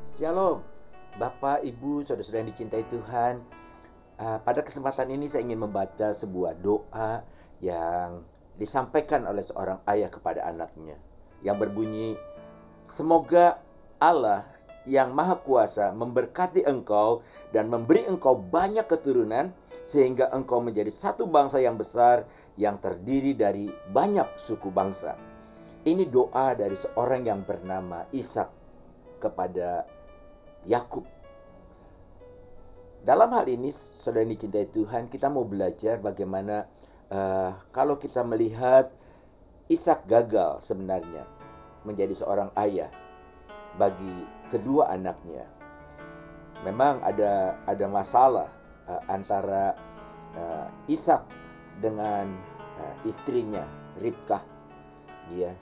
Shalom, Bapak, Ibu, saudara-saudara yang dicintai Tuhan. Pada kesempatan ini saya ingin membaca sebuah doa yang disampaikan oleh seorang ayah kepada anaknya, yang berbunyi, "Semoga Allah yang Maha Kuasa memberkati engkau dan memberi engkau banyak keturunan, sehingga engkau menjadi satu bangsa yang besar yang terdiri dari banyak suku bangsa." Ini doa dari seorang yang bernama Ishak kepada Yakub. Dalam hal ini, saudara yang dicintai Tuhan, kita mau belajar bagaimana kalau kita melihat Ishak gagal sebenarnya menjadi seorang ayah bagi kedua anaknya. Memang ada masalah antara Ishak dengan istrinya Ribkah. Ya,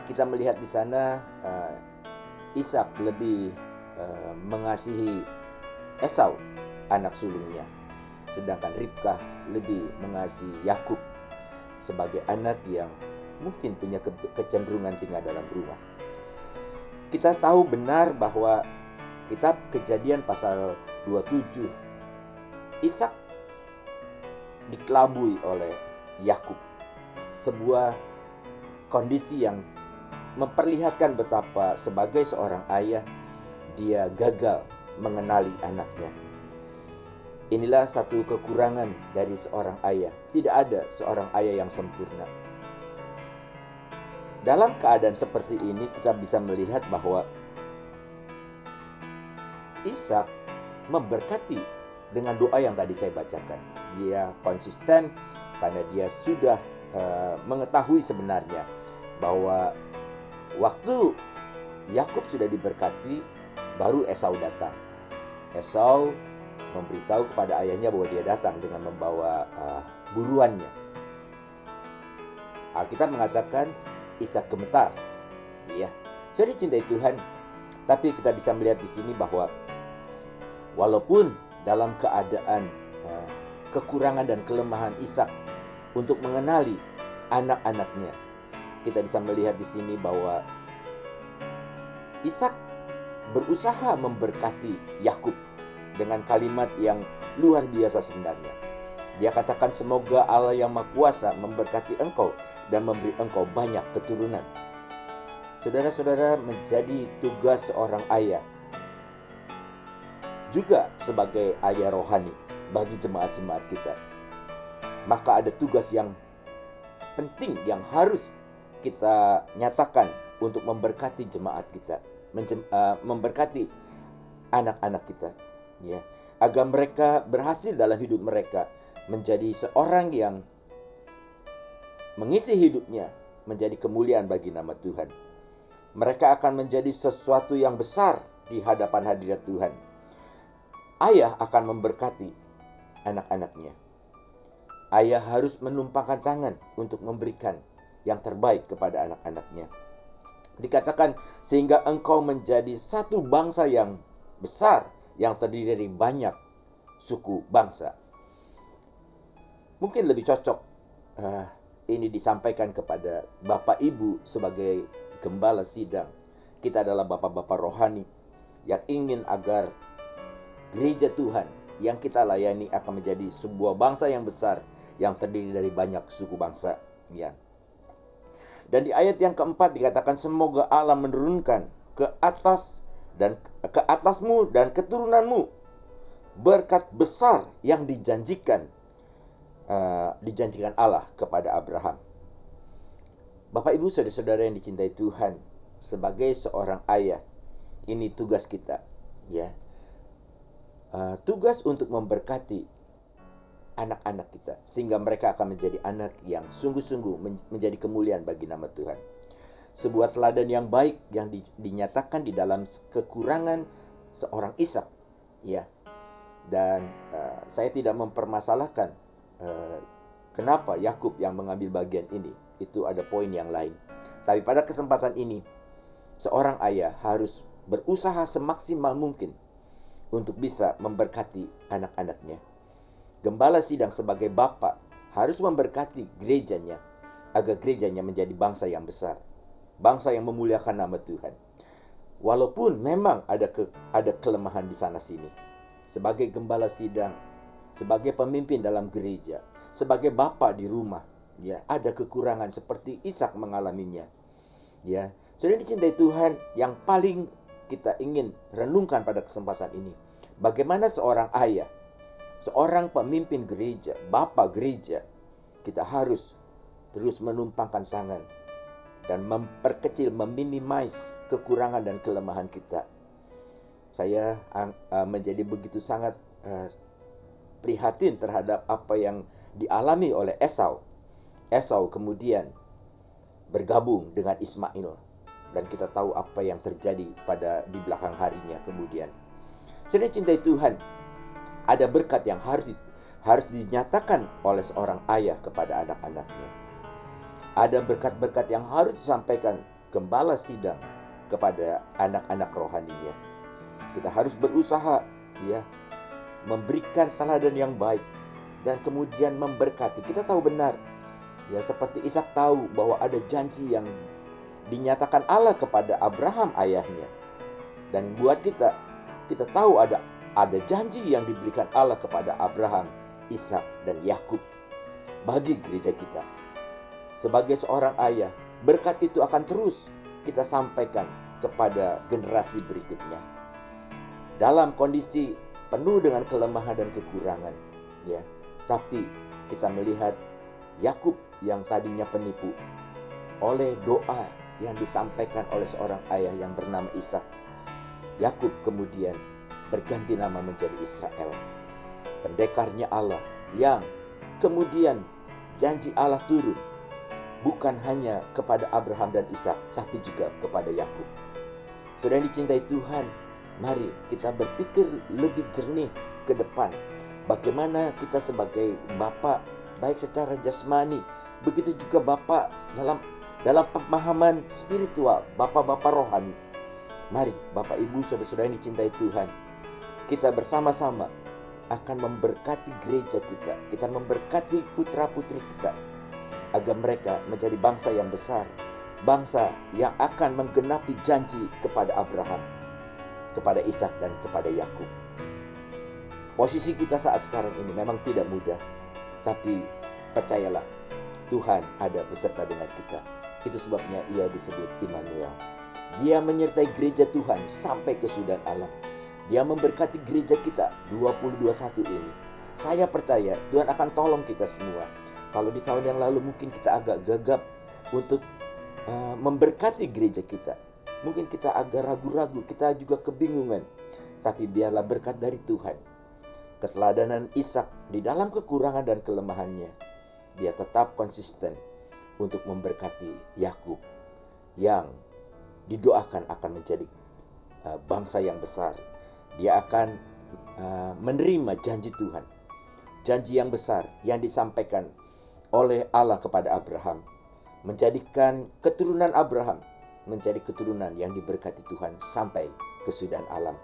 kita melihat di sana Ishak lebih mengasihi Esau, anak sulungnya, sedangkan Ribkah lebih mengasihi Yakub sebagai anak yang mungkin punya kecenderungan tinggal dalam rumah. Kita tahu benar bahwa kitab Kejadian pasal 27, Ishak dikelabui oleh Yakub, sebuah kondisi yang memperlihatkan betapa sebagai seorang ayah dia gagal mengenali anaknya. Inilah satu kekurangan dari seorang ayah. Tidak ada seorang ayah yang sempurna. Dalam keadaan seperti ini kita bisa melihat bahwa Ishak memberkati dengan doa yang tadi saya bacakan. Dia konsisten karena dia sudah mengetahui sebenarnya bahwa waktu Yakub sudah diberkati, baru Esau datang. Esau memberitahu kepada ayahnya bahwa dia datang dengan membawa buruannya. Alkitab mengatakan Ishak gemetar. Ya, jadi cintai Tuhan. Tapi kita bisa melihat di sini bahwa walaupun dalam keadaan kekurangan dan kelemahan Ishak untuk mengenali anak-anaknya, kita bisa melihat di sini bahwa Ishak berusaha memberkati Yakub dengan kalimat yang luar biasa sebenarnya. Dia katakan, "Semoga Allah yang Maha Kuasa memberkati engkau dan memberi engkau banyak keturunan." Saudara-saudara, menjadi tugas seorang ayah juga sebagai ayah rohani bagi jemaat-jemaat kita. Maka ada tugas yang penting yang harus kita nyatakan untuk memberkati jemaat kita, memberkati anak-anak kita, ya, agar mereka berhasil dalam hidup mereka menjadi seorang yang mengisi hidupnya menjadi kemuliaan bagi nama Tuhan. Mereka akan menjadi sesuatu yang besar di hadapan hadirat Tuhan. Ayah akan memberkati anak-anaknya. Ayah harus menumpangkan tangan untuk memberikan yang terbaik kepada anak-anaknya. Dikatakan, sehingga engkau menjadi satu bangsa yang besar yang terdiri dari banyak suku bangsa. Mungkin lebih cocok ini disampaikan kepada Bapak Ibu sebagai gembala sidang. Kita adalah bapak-bapak rohani yang ingin agar gereja Tuhan yang kita layani akan menjadi sebuah bangsa yang besar yang terdiri dari banyak suku bangsa, ya. Dan di ayat yang keempat dikatakan, "Semoga Allah menurunkan ke atasmu dan keturunanmu berkat besar yang dijanjikan Allah kepada Abraham." Bapak Ibu saudara-saudara yang dicintai Tuhan, sebagai seorang ayah, ini tugas kita, ya. Tugas untuk memberkati anak-anak kita, sehingga mereka akan menjadi anak yang sungguh-sungguh menjadi kemuliaan bagi nama Tuhan. Sebuah teladan yang baik yang dinyatakan di dalam kekurangan seorang Ishak, ya. Dan saya tidak mempermasalahkan kenapa Yakub yang mengambil bagian ini. Itu ada poin yang lain. Tapi pada kesempatan ini, seorang ayah harus berusaha semaksimal mungkin untuk bisa memberkati anak-anaknya. Gembala sidang sebagai bapak harus memberkati gerejanya, agar gerejanya menjadi bangsa yang besar, bangsa yang memuliakan nama Tuhan. Walaupun memang ada kelemahan di sana sini. Sebagai gembala sidang, sebagai pemimpin dalam gereja, sebagai bapak di rumah, ya, ada kekurangan seperti Ishak mengalaminya. Ya, sudah dicintai Tuhan, yang paling kita ingin renungkan pada kesempatan ini, bagaimana seorang ayah, seorang pemimpin gereja, bapak gereja, kita harus terus menumpangkan tangan dan memperkecil, meminimize kekurangan dan kelemahan kita. Saya menjadi begitu sangat prihatin terhadap apa yang dialami oleh Esau. Esau kemudian bergabung dengan Ismail, dan kita tahu apa yang terjadi di belakang harinya kemudian. Saudara cintai Tuhan, ada berkat yang harus dinyatakan oleh seorang ayah kepada anak-anaknya. Ada berkat-berkat yang harus disampaikan gembala sidang kepada anak-anak rohaninya. Kita harus berusaha, ya, memberikan teladan yang baik dan kemudian memberkati. Kita tahu benar, ya, seperti Ishak tahu bahwa ada janji yang dinyatakan Allah kepada Abraham ayahnya. Dan buat kita tahu ada janji yang diberikan Allah kepada Abraham, Ishak, dan Yakub. Bagi gereja kita, sebagai seorang ayah, berkat itu akan terus kita sampaikan kepada generasi berikutnya. Dalam kondisi penuh dengan kelemahan dan kekurangan, ya, tapi kita melihat Yakub yang tadinya penipu, oleh doa yang disampaikan oleh seorang ayah yang bernama Ishak, Yakub kemudian berganti nama menjadi Israel, pendekarnya Allah, yang kemudian janji Allah turun bukan hanya kepada Abraham dan Ishak, tapi juga kepada Yakub. Saudara yang dicintai Tuhan, mari kita berpikir lebih jernih ke depan. Bagaimana kita sebagai bapak, baik secara jasmani, begitu juga bapak dalam pemahaman spiritual, bapak-bapak rohani. Mari Bapak Ibu, saudara-saudara yang dicintai Tuhan, kita bersama-sama akan memberkati gereja kita. Kita memberkati putra-putri kita, agar mereka menjadi bangsa yang besar, bangsa yang akan menggenapi janji kepada Abraham, kepada Ishak, dan kepada Yakub. Posisi kita saat sekarang ini memang tidak mudah, tapi percayalah, Tuhan ada beserta dengan kita. Itu sebabnya Ia disebut Immanuel. Dia menyertai gereja Tuhan sampai kesudahan alam. Dia memberkati gereja kita 2021 ini. Saya percaya Tuhan akan tolong kita semua. Kalau di tahun yang lalu mungkin kita agak gagap untuk memberkati gereja kita, mungkin kita agak ragu-ragu, kita juga kebingungan. Tapi biarlah berkat dari Tuhan, keteladanan Ishak di dalam kekurangan dan kelemahannya, dia tetap konsisten untuk memberkati Yakub yang didoakan akan menjadi bangsa yang besar. Dia akan menerima janji Tuhan, janji yang besar yang disampaikan oleh Allah kepada Abraham, menjadikan keturunan Abraham menjadi keturunan yang diberkati Tuhan sampai kesudahan alam.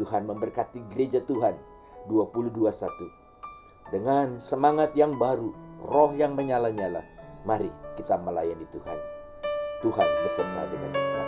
Tuhan memberkati gereja Tuhan 2021 dengan semangat yang baru, roh yang menyala-nyala. Mari kita melayani Tuhan. Tuhan beserta dengan kita.